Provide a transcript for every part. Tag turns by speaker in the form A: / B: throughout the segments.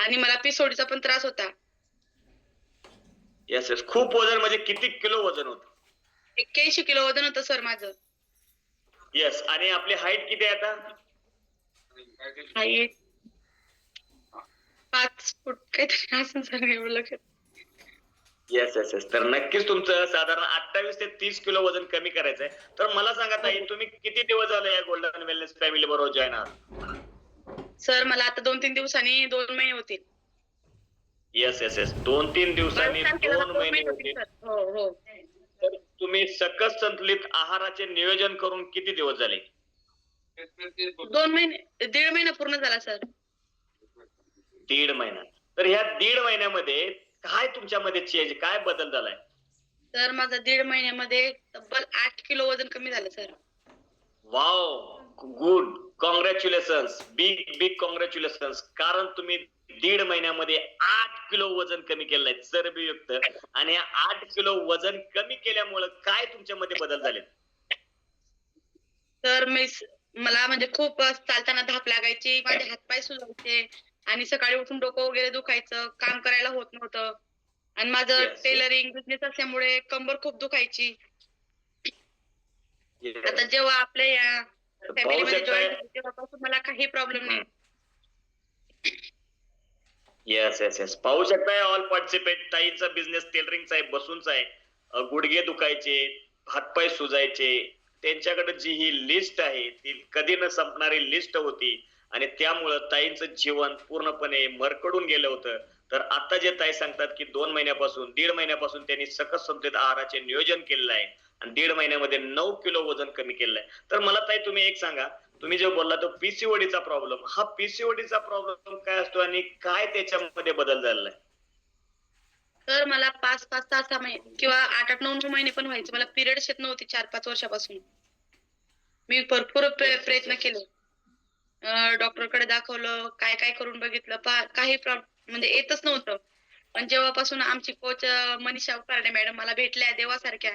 A: आणि मला पिसोडीचा पण त्रास होता.
B: Yes yes. खूप वजन म्हणजे किती किलो वजन होतं?
A: 81 किलो वजन होतं सर माझं.
B: येस. आणि आपली हाईट किती आहे आता?
A: हाईट 5 फूट काहीतरी असेल सर एवढं.
B: Yes yes yes. तर नक्कीच तुमचं साधारण 28 ते 30 किलो वजन कमी करायचंय. तर मला सांगा ताई, तुम्ही किती दिवस झाले या गोल्डन वेलनेस फॅमिली बरोबर जॉईन आहात?
A: सर मला आता 2-3 दिवसांनी 2 महिने होतील.
B: Yes yes yes. 2-3 दिवसांनी
A: 22 तारखेला
B: 2
A: 2
B: महिने
A: महिने होतील
B: होतील.
A: सर. हो हो.
B: तर तुम्ही सकस संतुलित आहाराचे नियोजन करून किती दिवस झाले?
A: 2 महिने, 1.5 महिना पूर्ण झाला सर.
B: 1.5 महिना. तर ह्या 1.5 महिन्यामध्ये काय तुमच्यामध्ये चेंज, काय बदल झालाय?
A: तर माझं 1.5 महिन्यामध्ये तब्बल 8 किलो वजन कमी झालं sir.
B: Wow, good, congratulations, big big congratulations. कारण तुम्ही 1.5 महिन्यामध्ये 8 किलो वजन कमी केलंय, चरबीयुक्त. आणि या 8 किलो वजन कमी केल्यामुळे काय तुमच्यामध्ये बदल झाले?
A: तर मला म्हणजे खूप चालताना धाप लागायची, माझे हातपाय सुजायचे आणि सकाळी उठून डोकं वगैरे दुखायचं, काम करायला होत नव्हतं. आणि माझं
B: Yes, yes.
A: टेलरिंग बिझनेस असल्यामुळे कंबर खूप दुखायची.
B: Yes.
A: आता जेव्हा आपल्या या
B: तर पाहू
A: फॅमिलीमध्ये
B: शकताय.
A: जॉईन झाले तेव्हापासून मला काही प्रॉब्लेम नाही.
B: Yes yes yes. पाहू शकताय ऑल पार्टिसिपेट, ताईचा बिझनेस टेलरिंगचा आहे, बसूनचा आहे. गुडघे दुखायचे, हातपाय सुजायचे. त्यांच्याकडे जी ही लिस्ट आहे ती कधी न संपणारी लिस्ट होती आणि त्यामुळं ताईंचं जीवन पूर्णपणे मरकडून गेलं होतं. तर आता जे ताई सांगतात की 2 महिन्यापासून, 1.5 महिन्यापासून त्यांनी सकस संतुलित आहाराचे नियोजन केलेलं आहे आणि 1.5 महिन्यामध्ये 9 किलो वजन कमी केलंय. तर मला ताई तुम्ही एक सांगा, तुम्ही जे बोलला तो पीसीओडीचा प्रॉब्लेम, हा पीसीओडीचा प्रॉब्लेम काय असतो आणि काय त्याच्यामध्ये बदल झालेला आहे?
A: तर मला 5-5, 6-6 महिने किंवा 8-8, 9-9 महिने पण व्हायचे. मला पिरियड्स येत नव्हते 4-5 वर्षापासून. मी भरपूर प्रयत्न केले. डॉक्टरकडे दाखवलं, काय काय करून बघितलं, काही म्हणजे येतच नव्हतं. पण जेव्हापासून आमची कोच मनीषा उपारडे मॅडम मला भेटल्या देवासारख्या,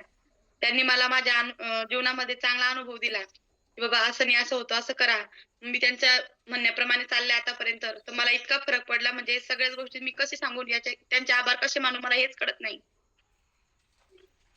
A: त्यांनी मला माझ्या जीवनामध्ये चांगला अनुभव दिला की बाबा असं नाही, असं होतं, असं करा. मी त्यांच्या म्हणण्याप्रमाणे चालले आतापर्यंत. तर मला इतका फरक पडला, म्हणजे सगळ्याच गोष्टी मी कसे सांगून याचे त्यांचे आभार कसे मानू मला हेच कळत नाही.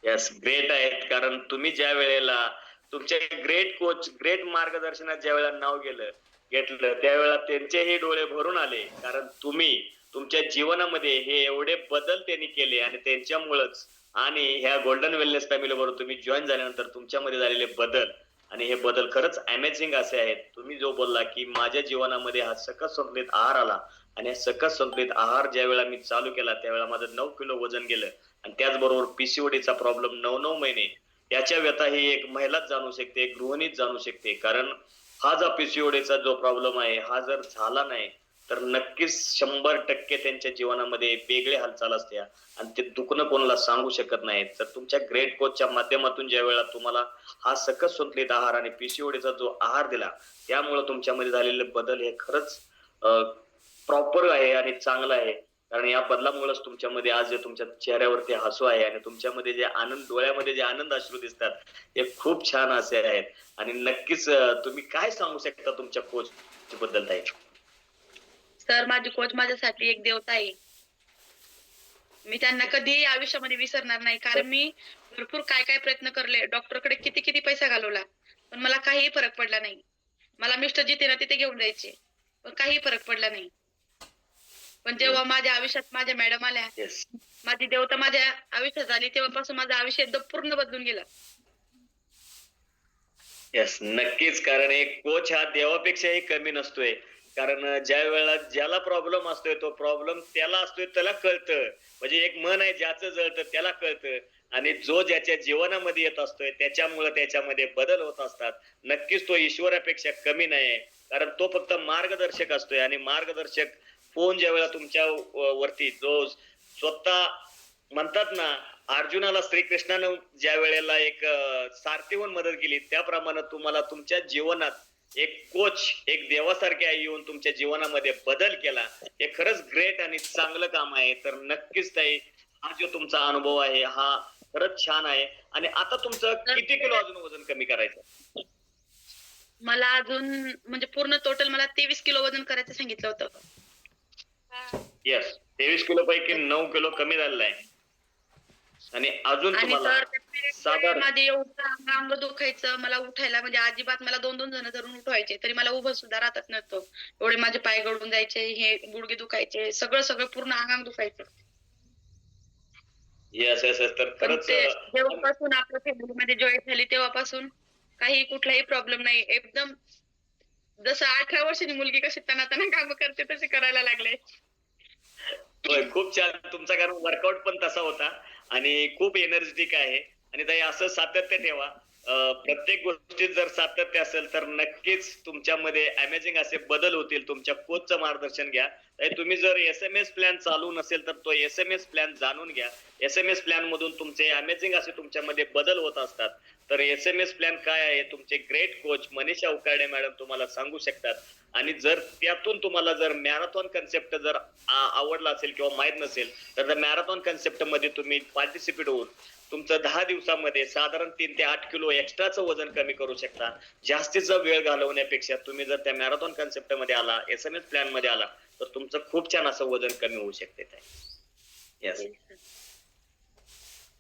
B: येस, ग्रेट आहेत. कारण तुम्ही ज्या वेळेला तुमचे ग्रेट कोच, ग्रेट मार्गदर्शनात ज्या वेळेला नाव घेतलं त्यावेळेला त्यांचेही डोळे भरून आले. कारण तुम्ही तुमच्या जीवनामध्ये हे एवढे बदल त्यांनी केले आणि त्यांच्यामुळेच आणि ह्या गोल्डन वेलनेस फॅमिली बरोबर तुम्ही जॉईन झाल्यानंतर तुमच्यामध्ये झालेले बदल आणि हे बदल खरंच अमेझिंग असे आहेत. तुम्ही जो बोलला की माझ्या जीवनामध्ये हा सकस संतुलित आहार आला आणि सकस संतुलित आहार ज्या वेळेला मी चालू केला त्यावेळेला माझं 9 किलो वजन गेलं आणि त्याचबरोबर पीसीओडीचा प्रॉब्लेम 9-9 महिने, याच्या व्यथा ही एक महिलाच जाणू शकते, गृहिणीच जाणू शकते. कारण हा जो पीसीओडीचा जो प्रॉब्लेम आहे हा जर झाला नाही तर नक्कीच 100% त्यांच्या जीवनामध्ये वेगळे हालचाल असत्या आणि ते दुखणं कोणाला सांगू शकत नाही. तर तुमच्या ग्रेट कोचच्या माध्यमातून ज्या वेळेला तुम्हाला हा सकस संतुलित आहार आणि पीसीओडीचा जो आहार दिला त्यामुळे तुमच्यामध्ये झालेले बदल हे खरंच प्रॉपर आहे आणि चांगलं आहे. कारण या बदलामुळेच तुमच्यामध्ये आज जे तुमच्या चेहऱ्यावरती हसू आहे आणि तुमच्यामध्ये जे आनंद, डोळ्यामध्ये जे आनंद अश्रू दिसतात हे खूप छान असे आहेत. आणि नक्कीच तुम्ही काय सांगू शकता तुमच्या कोच बद्दल ताई?
A: सर माझी कोच माझ्यासाठी एक देवता आहे. मी त्यांना कधीही आयुष्यामध्ये विसरणार नाही. कारण मी भरपूर काय काय प्रयत्न करले, डॉक्टरकडे किती किती पैसा घालवला, पण मला काहीही फरक पडला नाही. मला मिस्टर जिथे ना तिथे घेऊन जायचे, पण काही फरक पडला नाही. पण जेव्हा माझ्या आयुष्यात माझ्या मॅडम आल्या,
B: येस
A: माझी देवता माझ्या आयुष्यात आली, तेव्हापासून माझं आयुष्य एकदम पूर्ण बदलून गेलं.
B: येस, नक्कीच. कारण एक कोच हा देवापेक्षाही कमी नसतोय. कारण ज्या वेळेला ज्याला प्रॉब्लेम असतोय तो प्रॉब्लेम त्याला असतोय त्याला कळतं. म्हणजे एक म्हण आहे, ज्याचं जळतं त्याला कळतं आणि जो ज्याच्या जीवनामध्ये येत असतोय त्याच्यामुळे त्याच्यामध्ये बदल होत असतात. नक्कीच तो ईश्वरापेक्षा कमी नाही. कारण तो फक्त मार्गदर्शक असतोय आणि मार्गदर्शक फोन ज्या वेळेला तुमच्या वरती जो स्वतः म्हणतात ना, अर्जुनाला श्रीकृष्णानं ज्या वेळेला एक सारथी म्हणून मदत केली त्याप्रमाणे तुम्हाला तुमच्या जीवनात एक कोच, एक देवासारखे येऊन तुमच्या जीवनामध्ये बदल केला. हे खरंच ग्रेट आणि चांगलं काम आहे. तर नक्कीच ताई, हा जो तुमचा अनुभव आहे हा खरंच छान आहे. आणि आता तुमचं किती किलो अजून वजन कमी करायचं?
A: मला अजून म्हणजे पूर्ण टोटल मला 23 किलो वजन करायचं सांगितलं होतं.
B: येस, 23 किलो पैकी 9 किलो कमी झालेला आहे. आणि अजून
A: आणि
B: तुम्हाला
A: सर त्या पिरियड
B: साधारण
A: मध्ये एवढं अंग दुखायचं, मला उठायला म्हणजे अजिबात मला 2-2 जण धरून उठवायचे तरी मला उभं सुद्धा राहतात नव्हतं. एवढे माझे पाय गळून जायचे, हे गुडघे दुखायचे, सगळं पूर्ण अंग दुखायचं.
B: येस येस येस तर
A: पण
B: खरंच
A: ते जेव्हापासून आपल्या फॅमिलीमध्ये जॉईन झाली तेव्हापासून काही कुठलाही प्रॉब्लेम नाही. एकदम जसं 18 वर्षाची मुलगी कशी तणातणा कामं करते तसे करायला लागले.
B: होय, खूप छान तुमचा, कारण वर्कआउट पण तसा होता आणि खूप एनर्जेटिक आहे. आणि ताई असं सातत्य ठेवा. प्रत्येक गोष्टीत जर सातत्य असेल तर नक्कीच तुमच्यामध्ये अमेझिंग असे बदल होतील. तुमच्या कोचचं मार्गदर्शन घ्या. ताई तुम्ही जर SMS प्लॅन चालू नसेल तर तो SMS प्लॅन जाणून घ्या. SMS प्लॅन मधून तुमचे अमेझिंग असे तुमच्यामध्ये बदल होत असतात. तर SMS प्लॅन काय आहे तुमचे ग्रेट कोच मनीषा उकाडे मॅडम तुम्हाला सांगू शकतात. आणि जर त्यातून तुम्हाला जर मॅरेथॉन कन्सेप्ट जर आवडला असेल किंवा माहित नसेल तर त्या मॅरेथॉन कन्सेप्ट मध्ये तुम्ही पार्टिसिपेट होऊन तुमचं 10 दिवसामध्ये साधारण 3 ते 8 किलो एक्स्ट्राचं वजन कमी करू शकता. जास्तीचा वेळ घालवण्यापेक्षा तुम्ही जर त्या मॅरेथॉन कन्सेप्ट मध्ये आला, SMS प्लॅन मध्ये आला तर तुमचं खूप छान असं वजन कमी होऊ शकते. येस,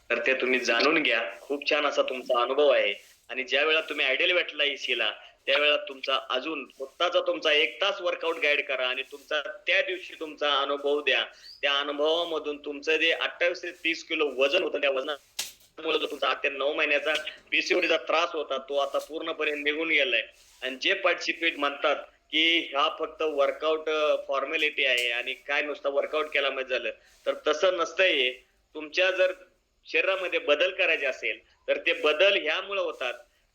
B: तर ते तुम्ही जाणून घ्या. खूप छान असा तुमचा अनुभव आहे. आणि ज्या वेळा तुम्ही आयडियल वेटला येशीला त्यावेळेला तुमचा अजून स्वतःचा तुमचा 1 तास वर्कआउट गाईड करा आणि तुमचा त्या दिवशी तुमचा अनुभव द्या. त्या अनुभवामधून तुमचं जे 28 ते 30 किलो वजन होतं त्या वजनामुळे जो तुमचा 8 ते 9 महिन्याचा PCODचा त्रास होता तो आता पूर्णपणे निघून गेलाय. आणि जे पार्टिसिपेट म्हणतात की हा फक्त वर्कआउट फॉर्मॅलिटी आहे आणि काय नुसतं वर्कआउट केला म्हणजे झालं, तर तसं नसतंय. तुमच्या जर शरीरामध्ये बदल करायचे असेल तर ते बदल ह्यामुळे होतात.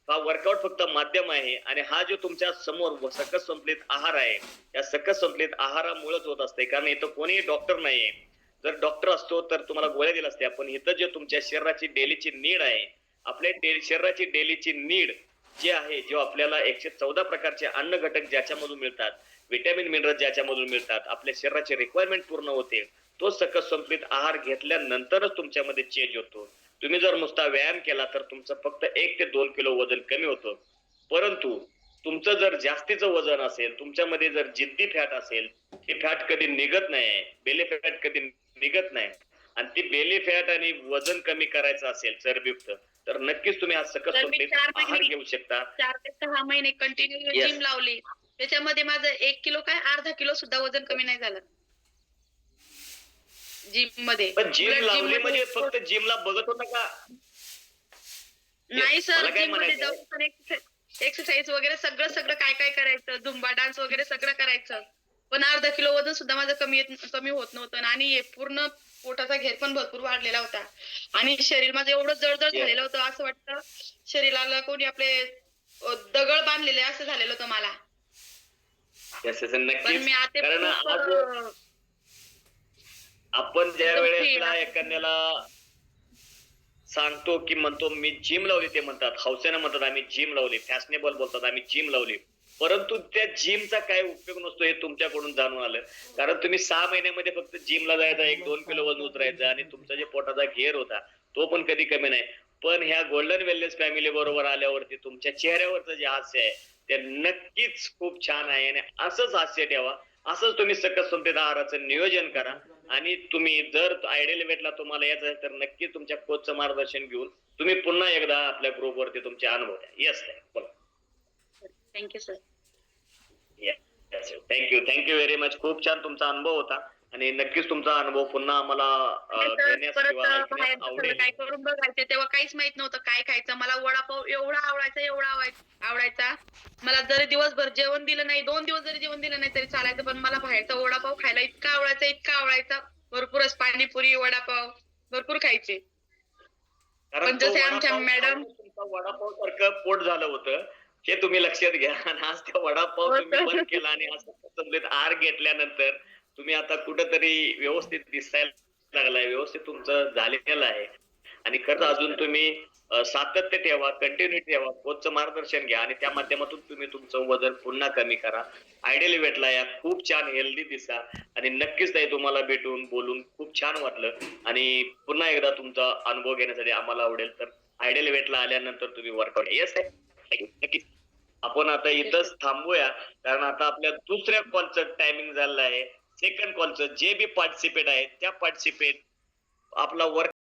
B: हा वर्कआउट फक्त माध्यम आहे आणि हा जो तुमच्या समोर सकस संपलित आहार आहे या सकस संपलित आहारामुळेच होत असते. कारण इथं कोणीही डॉक्टर नाहीये. जर डॉक्टर असतो तर तुम्हाला गोळ्या दिल्या असत्या. पण इथं जे तुमच्या शरीराची डेलीची नीड आहे, आपल्या शरीराची डेलीची नीड जे आहे, जे आपल्याला 114 प्रकारचे अन्न घटक ज्याच्यामधून मिळतात, विटॅमिन मिनरल ज्याच्यामधून मिळतात, आपल्या शरीराची रिक्वायरमेंट पूर्ण होते, तो सकस संपलित आहार घेतल्यानंतरच तुमच्यामध्ये चेंज होतो. तुम्ही जर नुसता व्यायाम केला तर तुमचं फक्त 1 ते 2 किलो वजन कमी होतं. परंतु तुमचं जर जास्तीचं वजन असेल, तुमच्यामध्ये जर जिद्दी फॅट असेल, ती फॅट कधी निघत नाही, बेली फॅट कधी निघत नाही. आणि ती बेली फॅट आणि वजन कमी करायचं असेल चरबीयुक्त तर नक्कीच तुम्ही हा सकस
A: तर मी
B: संपलित
A: 4
B: आहार
A: महिने
B: घेऊ शकता.
A: 4 ते 6 महिने कंटिन्यू
B: Yes.
A: जिम लावली. त्याच्यामध्ये माझं 1 किलो काय अर्धा किलो सुद्धा वजन कमी नाही झालं. जिम मध्ये.
B: पण जिम
A: उलट
B: लावली
A: जिम
B: म्हणजे
A: मध्ये
B: फक्त जिमला बघत होता का?
A: नाही सर,
B: मला काय
A: जिम मध्ये
B: म्हणायचंय,
A: जाऊन पण एक्सरसाइज वगैरे सगळं काय करायचं, झुंबा डान्स वगैरे सगळं करायचं. पण अर्धा किलो वजन सुद्धा माझं कमी होत नव्हतं आणि हे पूर्ण पोटाचा घेर पण भरपूर वाढलेला होता. आणि शरीर माझं एवढं जळजळ
B: Yes.
A: झालेलं होतं असं वाटतं शरीराला कोणी आपले दगड बांधलेले असं झालेलं होतं मला.
B: Yes, yes,
A: पण
B: नक्कीच.
A: मी आता
B: कारण
A: खूप
B: आज आपण ज्या
A: एकदम
B: वेळेला
A: fit
B: एखाद्याला सांगतो की म्हणतो मी जिम लावली, ते म्हणतात हौसेनं म्हणतात आम्ही जिम लावली, फॅशनेबल बोलतात आम्ही जिम लावली. परंतु त्या जिमचा काय उपयोग नसतो हे तुमच्याकडून जाणून आलं. कारण तुम्ही 6 महिन्यामध्ये फक्त जिमला जायचं, 1-2 किलो वजन उतरायचं आणि तुमचा जे पोटाचा घेर होता तो पण कधी कमी नाही. पण ह्या गोल्डन वेलनेस फॅमिली बरोबर आल्यावरती तुमच्या चेहऱ्यावरचं जे हास्य आहे ते नक्कीच खूप छान आहे. आणि असंच हास्य ठेवा, असंच तुम्ही सकस संपलित आहाराचं नियोजन करा. आणि तुम्ही जर आयडियल वेटला तुम्हाला यायचं आहे तर नक्की तुमच्या कोचचं मार्गदर्शन घेऊन तुम्ही पुन्हा एकदा आपल्या ग्रुपवरती तुमचे अनुभव द्या. येस बोला.
A: Thank you sir.
B: Thank you very much. खूप छान तुमचा अनुभव होता आणि नक्कीच तुमचा अनुभव पुन्हा आम्हाला देण्यास
A: परत
B: किंवा ऐकण्यास
A: बाहेरचं सगळं
B: आवडेल.
A: काय करून बघायचे तेव्हा काहीच माहित नव्हतं काय खायचं. मला वडापाव एवढा आवडायचा. मला जरी दिवसभर जेवण दिलं नाही, 2 दिवस जरी जेवण दिलं नाही तरी चालायचं. पण मला बाहेरचा वडापाव खायला इतका आवडायचा. भरपूरच पाणीपुरी, वडापाव भरपूर खायचे.
B: कारण
A: पण
B: तो
A: जसे आमच्या
B: वडापाव
A: मॅडम
B: खाऊन तुमचं वडापाव सारखं पोट झालं होतं हे तुम्ही लक्षात घ्या. आणि आज त्या वडापाव
A: हो
B: तुम्ही
A: सर.
B: बंद केला आणि असं संतुलित आहार घेतल्यानंतर तुम्ही आता कुठंतरी व्यवस्थित दिसायला लागलाय, व्यवस्थित तुमचं झालेलं आहे. आणि खरंच
A: हो
B: अजून
A: सर.
B: तुम्ही सातत्य ठेवा, कंटिन्युटी ठेवा, कोचचं मार्गदर्शन घ्या आणि त्या माध्यमातून तुम्ही तुमचं वजन पुन्हा कमी करा. आयडियल वेटला या, खूप छान हेल्दी दिसा. आणि नक्कीच ताई तुम्हाला भेटून बोलून खूप छान वाटलं. आणि पुन्हा एकदा तुमचा अनुभव घेण्यासाठी आम्हाला आवडेल. तर आयडियल वेटला आल्यानंतर तुम्ही वर्कआउट येस नक्कीच. आपण आता इथंच थांबूया कारण आता आपल्या दुसऱ्या कॉलचं टायमिंग झालेलं आहे. सेकंड कॉलचं जे बी पार्टिसिपेट आहेत त्या पार्टिसिपेट आपला वर्क